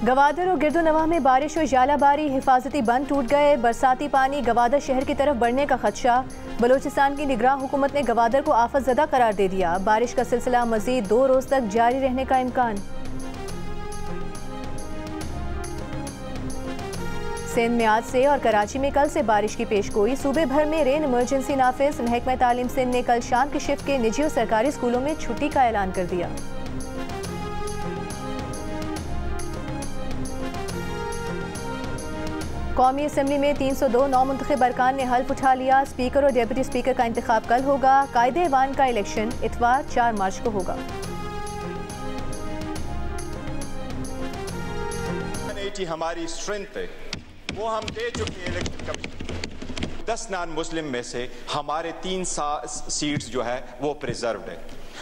गवादर और गिरदोनवाह में बारिश और जालाबारी, हिफाजती बंद टूट गए। बरसाती पानी गवादर शहर की तरफ बढ़ने का खदशा। बलोचिस्तान की निगरां हुकूमत ने गवादर को आफत ज़दा करार दे दिया। बारिश का सिलसिला मजीद 2 रोज़ तक जारी रहने का इम्कान। सिंध में आज से और कराची में कल से बारिश की पेशगोई। सूबे भर में रेन इमरजेंसी नाफिज। महकमा तालीम सिंध ने कल शाम की शिफ्ट के निजी और सरकारी स्कूलों में छुट्टी का ऐलान कर दिया। कौमी असम्बली में 302 नौमुंतखब अरकान ने हल्फ उठा लिया। स्पीकर और डिप्टी स्पीकर का इंतखाब कल होगा। कायदे-ए-वान का इलेक्शन इतवार 4 मार्च को होगा। हमारी स्ट्रेंथ है वो हम दे चुके हैं इलेक्शन कमीशन। 10 नॉन मुस्लिम में से हमारे 3 सीट्स जो है वो प्रिजर्व्ड है।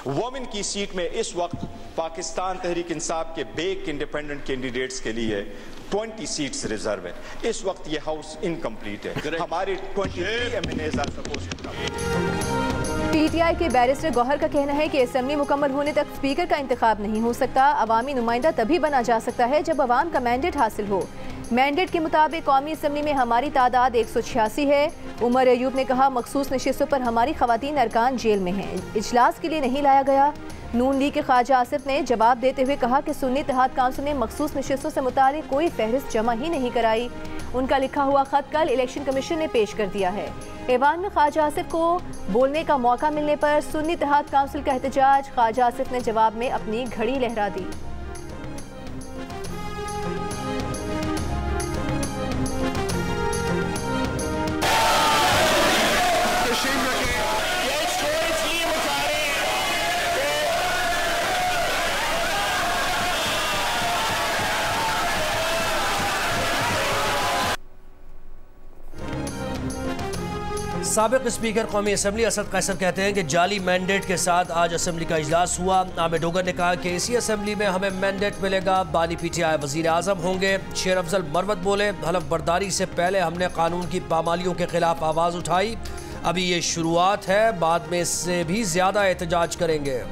वोमेन की सीट में इस वक्त पाकिस्तान तहरीक इंसाफ के बेक इंडिपेंडेंट कैंडिडेट्स के लिए 20 सीट्स रिजर्व है। इस वक्त ये हाउस इनकम्प्लीट है। हमारे 23 MNAs are supposed to come. PTI के बैरिस्टर गौहर का कहना है कि असेंबली मुकम्मल होने तक स्पीकर का इंतखाब नहीं हो सकता। अवामी नुमाइंदा तभी बना जा सकता है जब अवाम का मैंडेट हासिल हो। मैंडेट के मुताबिक कौमी असम्बली में हमारी तादाद 186 है। उमर अयूब ने कहा मखसूस नशिस्तों पर हमारी खवातीन अरकान जेल में हैं। इजलास के लिए नहीं लाया गया। नून लीग के ख्वाजा आसिफ ने जवाब देते हुए कहा कि सुन्नी इत्तेहाद काउंसिल ने मखसूस नशिस्तों से मुतालिक कोई फहरिस्त जमा ही नहीं कराई। उनका लिखा हुआ खत कल इलेक्शन कमीशन ने पेश कर दिया है। ऐवान में ख्वाजा आसिफ को बोलने का मौका मिलने पर सुन्नी इत्तेहाद काउंसिल का एहतजाज। ख्वाजा आसिफ ने जवाब में अपनी घड़ी लहरा दी। साबिक स्पीकर कौमी असम्बली असद कैसर कहते हैं कि जाली मैंडेट के साथ आज असम्बली का इजलास हुआ। आमिर डोगर ने कहा कि इसी असम्बली में हमें मैंडेट मिलेगा। बानी पीटीआई वजीर आजम होंगे। शेर अफजल मरवत बोले हलफ बर्दारी से पहले हमने कानून की पामालियों के खिलाफ आवाज उठाई। अभी ये शुरुआत है, बाद में इससे भी ज्यादा एहतजाज करेंगे।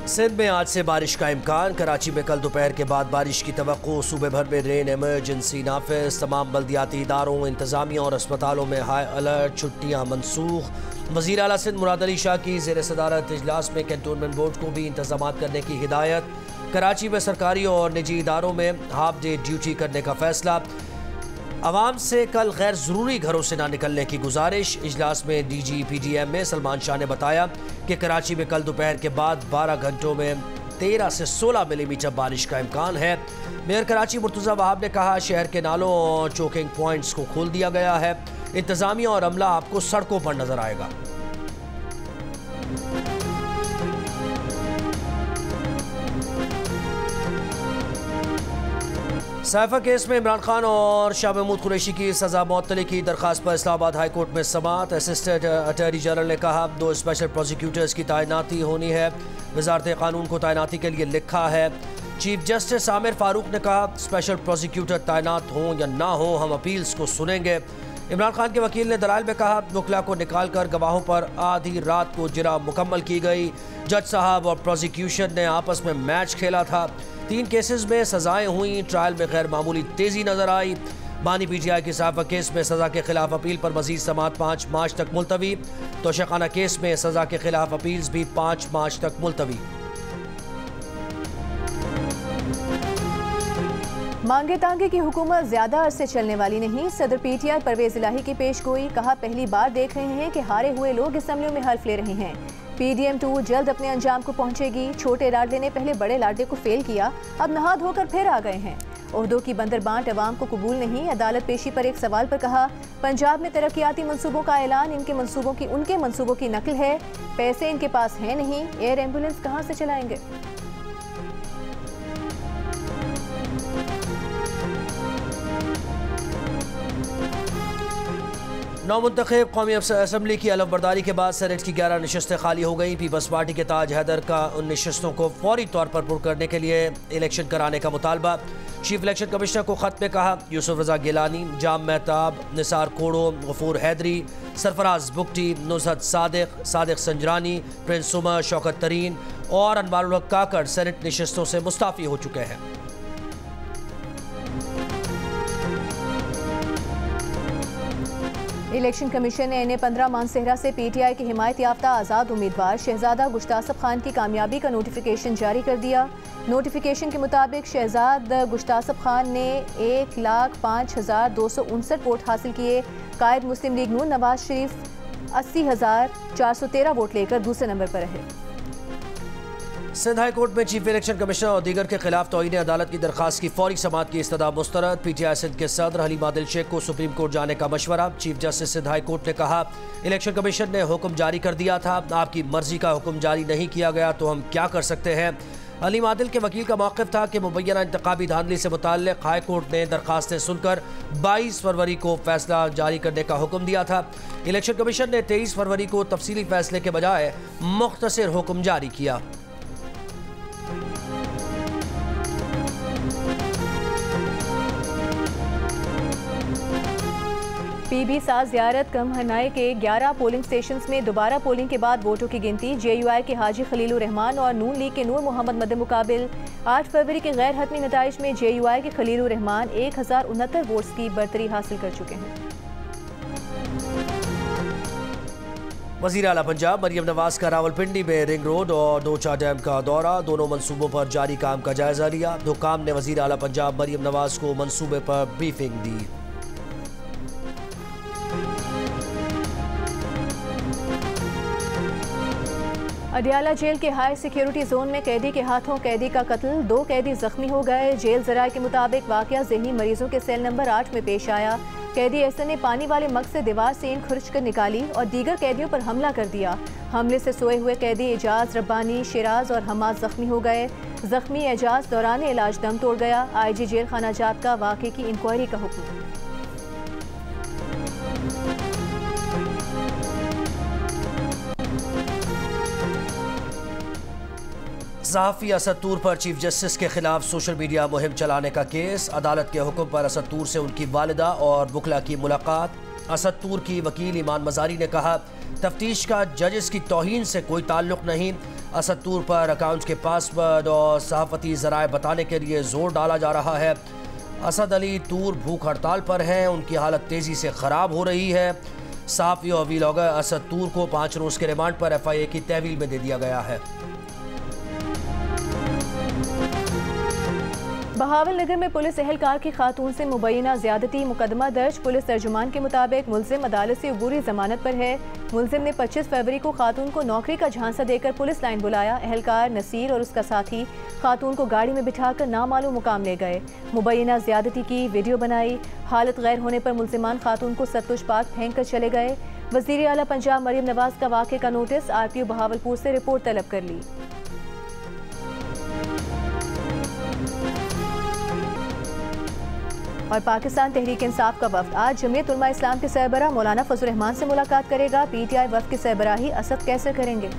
सिंध में आज से बारिश का इम्कान। कराची में कल दोपहर के बाद बारिश की तवक्को। सूबे भर में रेन इमरजेंसी नाफिज। तमाम बल्दियाती इदारों, इंतजामिया और अस्पतालों में हाई अलर्ट। छुट्टियाँ मनसूख। वज़ीर आला सिंध मुराद अली शाह की ज़ेर सदारत इजलास में कैंटोनमेंट बोर्ड को भी इंतजामात करने की हिदायत। कराची में सरकारी और निजी इदारों में हाफ डे ड्यूटी करने का फैसला। अवाम से कल गैर ज़रूरी घरों से ना निकलने की गुजारिश। इजलास में DG PDM में सलमान शाह ने बताया कि कराची में कल दोपहर के बाद 12 घंटों में 13 से 16 मिलीमीटर बारिश का इम्कान है। मेयर कराची मुर्तज़ा वहाब ने कहा शहर के नालों और चोकिंग पॉइंट्स को खोल दिया गया है। इंतज़ामिया और अमला आपको सड़कों पर नजर आएगा। साइफा केस में इमरान खान और शाह महमूद कुरैशी की सजा मुअत्तली की दरखास्त पर इस्लामाबाद हाई कोर्ट में समाअत। असिस्टेंट अटॉर्नी जनरल ने कहा 2 स्पेशल प्रोसिक्यूटर्स की तैनाती होनी है। वजारत कानून को तैनाती के लिए लिखा है। चीफ जस्टिस आमिर फारूक ने कहा स्पेशल प्रोसिक्यूटर तैनात हों या ना हो हम अपील्स को सुनेंगे। इमरान खान के वकील ने दलाइल में कहा वकला को निकाल कर गवाहों पर आधी रात को जिरा मुकम्मल की गई। जज साहब और प्रोसिक्यूशन ने आपस में मैच खेला था। 3 केसेस में सजाएं हुई। ट्रायल में गैर मामूली तेजी नजर आई। बानी पीटीआई के साइफा केस में सजा के खिलाफ अपील पर मजीद समाअत 5 मार्च तक मुलतवी। तोशाखाना केस में सजा के खिलाफ अपील्स भी 5 मार्च तक मुलतवी। मांगे तांगे की हुकूमत ज्यादा अरसे चलने वाली नहीं। सदर पीटीआई परवेज इलाही की पेशगोई। कहा पहली बार देख रहे हैं कि हारे हुए लोग असम्बलियों में हल्फ ले रहे हैं। PDM-2 जल्द अपने अंजाम को पहुंचेगी। छोटे लाडले ने पहले बड़े लाडले को फेल किया, अब नहा धोकर फिर आ गए हैं। ओहदों की बंदर बांट अवाम को कबूल नहीं। अदालत पेशी पर एक सवाल पर कहा पंजाब में तरक्याती मंसूबों का ऐलान उनके मंसूबों की नकल है। पैसे इनके पास है नहीं। एयर एम्बुलेंस कहां से चलाएंगे। नौमुंतखब कौमी असम्बली की अलमबरदारी के बाद सेनेट की 11 नशस्तें खाली हो गई। पीपल्स पार्टी के ताज हैदर का उन नशस्तों को फौरी तौर पर पुर करने के लिए इलेक्शन कराने का मुतालबा। चीफ इलेक्शन कमिश्नर को खत में कहा यूसुफ रजा गिलानी, जाम मेहताब, निसार कोड़ो, गफूर हैदरी, सरफराज बुगटी, नुसरत सादिक, सादिक संजरानी, प्रिंस उमर, शौकत तरीन और अनवारुल हक काकड़ सेनेट नशस्तों से मुस्ताफ़ी हो चुके हैं। इलेक्शन कमीशन ने इन्हें 15 मानसेहरा से PTI के हिमायत याफ्ता आज़ाद उम्मीदवार शहजादा गुश्तासफ खान की कामयाबी का नोटिफिकेशन जारी कर दिया। नोटिफिकेशन के मुताबिक शहजाद गुश्तासफ खान ने 1,05,259 वोट हासिल किए। कायद मुस्लिम लीग नून नवाज शरीफ 80,413 वोट लेकर दूसरे नंबर पर रहे। सिंध हाई कोर्ट में चीफ इलेक्शन कमिश्नर और दीगर के खिलाफ तौहीन अदालत की दरखास्त की फौरी समाअत की इस्तदा मुस्तरद। PTI सिंध के सदर हलीम आदिल शेख को सुप्रीम कोर्ट जाने का मशवरा। Chief justice Sindh high court ने कहा इलेक्शन कमीशन ने हुक्म जारी कर दिया था, आपकी मर्जी का हुक्म जारी नहीं किया गया तो हम क्या कर सकते हैं। हलीम आदिल के वकील का मौक़िफ़ था कि मुबैना इंतखाबी धांधली से मुताल्लिक़ हाई कोर्ट ने दरखास्तें सुनकर 22 फरवरी को फैसला जारी करने का हुक्म दिया था। इलेक्शन कमीशन ने 23 फरवरी को तफसीली फैसले के बजाय मुख्तसर हुक्म जारी किया। PB साज ज़ियारत कम हनाए के 11 पोलिंग स्टेशंस में दोबारा पोलिंग के बाद वोटों की गिनती। JUI के हाजी खलीलुर रहमान और नून लीग के नूर मोहम्मद मद मुकाबिल 8 फरवरी के गैर हतमी नताइज में JUI के खलीलुर रहमान 1069 वोट्स की बरतरी हासिल कर चुके हैं। वज़ीर आला पंजाब मरियम नवाज का रावलपिंडी में रिंग रोड और डोचा डैम का दौरा, दोनों मंसूबों पर जारी काम का जायजा लिया। हुकाम ने वज़ीर आला पंजाब मरियम नवाज को मंसूबे पर ब्रीफिंग दी। अडियाला जेल के हाई सिक्योरिटी जोन में कैदी के हाथों कैदी का कत्ल, 2 कैदी जख्मी हो गए। जेल ज़राए के मुताबिक वाक़या ज़हनी मरीजों के सेल नंबर 8 में पेश आया। कैदी एहसन ने पानी वाले मग से दीवार से ईंट खुरच कर निकाली और दीगर कैदियों पर हमला कर दिया। हमले से सोए हुए कैदी एजाज, रब्बानी, शिराज और हमाद जख्मी हो गए। जख्मी एजाज दौरान इलाज दम तोड़ गया। IG जेल खाना जात का वाक़े की इंक्वायरी का हुक्म। सहाफ़ी असद तूर पर चीफ जस्टिस के खिलाफ सोशल मीडिया मुहिम चलाने का केस। अदालत के हुक्म पर असद तूर से उनकी वालिदा और बुकला की मुलाकात। असद तूर की वकील ईमान मजारी ने कहा तफ्तीश का जजेस की तौहीन से कोई ताल्लुक नहीं। असद तूर पर अकाउंट्स के पासवर्ड और सहाफ़ती ज़राए बताने के लिए जोर डाला जा रहा है। असद अली तूर भूख हड़ताल पर हैं, उनकी हालत तेज़ी से ख़राब हो रही है। सहाफ़ी और व्लॉगर असद तूर को 5 रोज़ के रिमांड पर FIA की तहवील में दे दिया गया है। बहावलनगर में पुलिस एहलकार की खातून से मुबैना ज़्यादती मुकदमा दर्ज। पुलिस तर्जुमान के मुताबिक मुलजिम अदालत से अबूरी जमानत पर है। मुलजिम ने 25 फरवरी को खातून को नौकरी का झांसा देकर पुलिस लाइन बुलाया। एहलकार नसीर और उसका साथी खातून को गाड़ी में बिठाकर नामालूम मुकाम ले गए। मुबैना ज़्यादती की वीडियो बनाई। हालत गैर होने पर मुलजिमान खातून को सतलुज पार्क फेंक कर चले गए। वज़ीर आला पंजाब मरियम नवाज का वाक़े का नोटिस RPO बहावलपुर से रिपोर्ट तलब कर ली। और पाकिस्तान तहरीक इंसाफ का वफ्द आज जमीयत उलमा इस्लाम के सरबराह मौलाना फजल रहमान से मुलाकात करेगा। PTI वफ्द की सरबराही असद कैसर करेंगे।